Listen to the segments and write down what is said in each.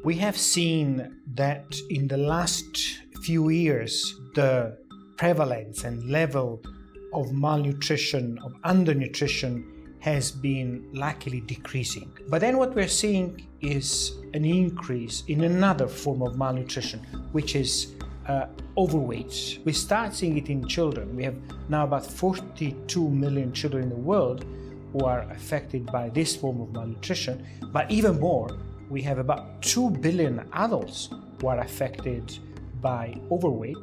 We have seen that in the last few years, the prevalence and level of malnutrition, of undernutrition, has been luckily decreasing. But then what we're seeing is an increase in another form of malnutrition, which is overweight. We start seeing it in children. We have now about 42 million children in the world who are affected by this form of malnutrition, but even more, we have about 2 billion adults who are affected by overweight,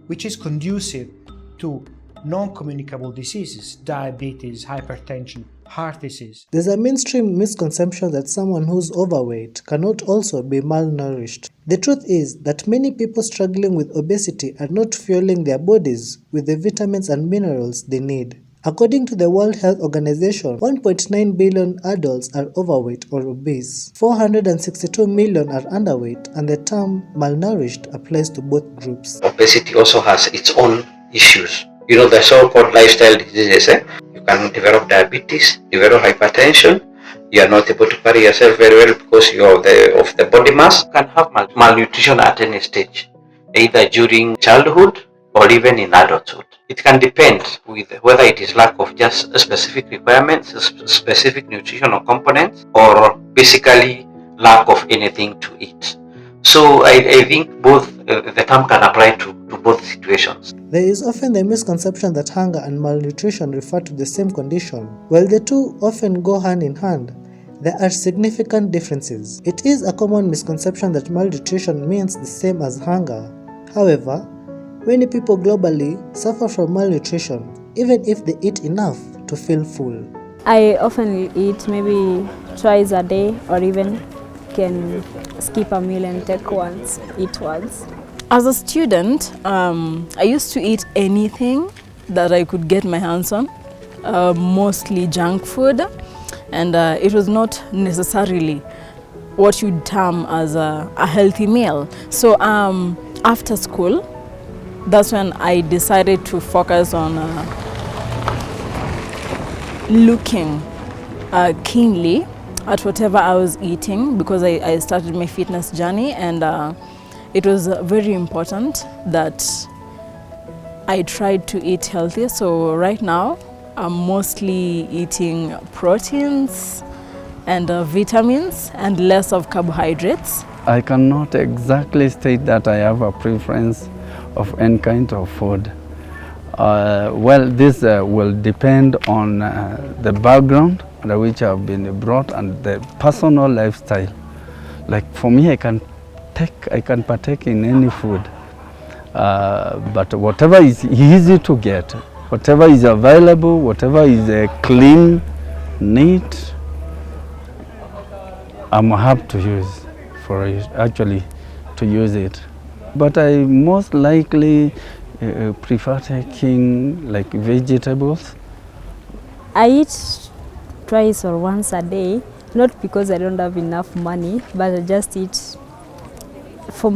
which is conducive to non-communicable diseases, diabetes, hypertension, heart disease. There's a mainstream misconception that someone who's overweight cannot also be malnourished. The truth is that many people struggling with obesity are not fueling their bodies with the vitamins and minerals they need. According to the World Health Organization, 1.9 billion adults are overweight or obese, 462 million are underweight, and the term malnourished applies to both groups. Obesity also has its own issues. The so-called lifestyle diseases. You can develop diabetes, develop hypertension. You are not able to carry yourself very well because of the body mass. You can have malnutrition at any stage, either during childhood or even in adulthood. It can depend with whether it is lack of just specific requirements, specific nutritional components, or basically lack of anything to eat. So I think both the term can apply to both situations. There is often the misconception that hunger and malnutrition refer to the same condition. While the two often go hand in hand, there are significant differences. It is a common misconception that malnutrition means the same as hunger. However, many people globally suffer from malnutrition, even if they eat enough to feel full. I often eat maybe twice a day, or even can skip a meal and eat once. As a student, I used to eat anything that I could get my hands on, mostly junk food, and it was not necessarily what you'd term as a healthy meal. So after school, that's when I decided to focus on looking keenly at whatever I was eating, because I started my fitness journey, and it was very important that I tried to eat healthy. So right now I'm mostly eating proteins and vitamins and less of carbohydrates. I cannot exactly state that I have a preference of any kind of food. This will depend on the background under which I've been brought and the personal lifestyle. Like for me, I can partake in any food, but whatever is easy to get, whatever is available, whatever is clean, neat, I'm happy to use for it, actually to use it. But I most likely prefer taking like vegetables. I eat twice or once a day, not because I don't have enough money, but I just eat for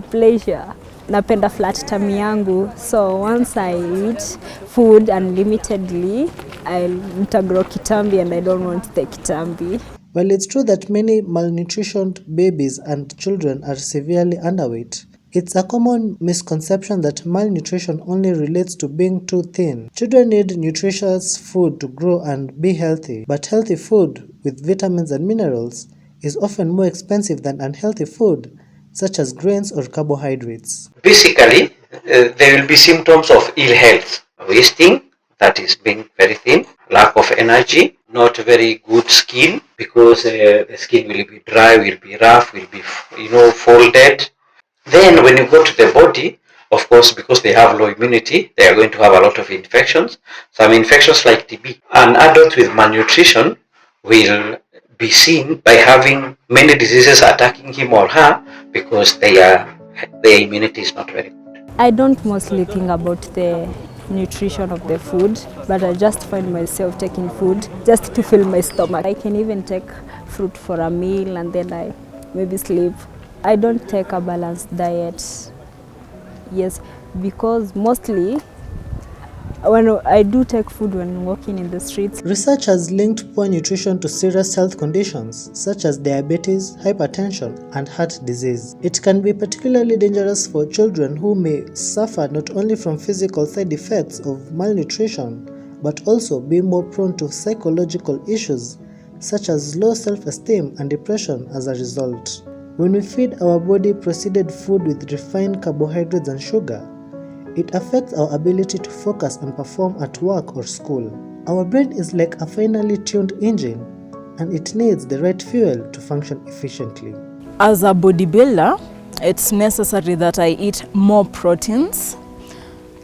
pleasure. Napenda flat tummy yangu, so once I eat food unlimitedly, nitagrow kitambi and I don't want the kitambi. While it's true that many malnutritioned babies and children are severely underweight, it's a common misconception that malnutrition only relates to being too thin. Children need nutritious food to grow and be healthy, but healthy food with vitamins and minerals is often more expensive than unhealthy food, such as grains or carbohydrates. Basically, there will be symptoms of ill health, wasting, that is being very thin, lack of energy, not very good skin, because the skin will be dry, will be rough, will be folded. Then when you go to the body, of course, because they have low immunity, they are going to have a lot of infections. Some infections like TB. An adult with malnutrition will be seen by having many diseases attacking him or her because their immunity is not very good. I don't mostly think about the nutrition of the food, but I just find myself taking food just to fill my stomach. I can even take fruit for a meal and then I maybe sleep. I don't take a balanced diet, yes, because mostly When I do take food when walking in the streets. Research has linked poor nutrition to serious health conditions such as diabetes, hypertension, and heart disease. It can be particularly dangerous for children who may suffer not only from physical side effects of malnutrition, but also be more prone to psychological issues such as low self-esteem and depression as a result. When we feed our body processed food with refined carbohydrates and sugar, it affects our ability to focus and perform at work or school. Our brain is like a finely tuned engine, and it needs the right fuel to function efficiently. As a bodybuilder, it's necessary that I eat more proteins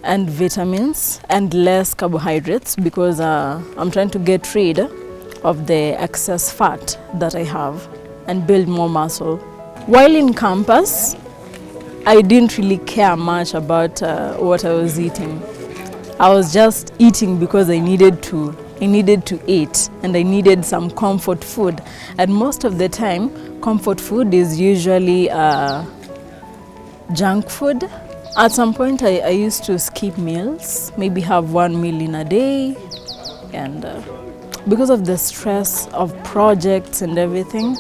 and vitamins and less carbohydrates because I'm trying to get rid of the excess fat that I have and build more muscle. While in campus, I didn't really care much about what I was eating. I was just eating because I needed to eat, and I needed some comfort food. And most of the time, comfort food is usually junk food. At some point, I used to skip meals, maybe have one meal in a day. And because of the stress of projects and everything,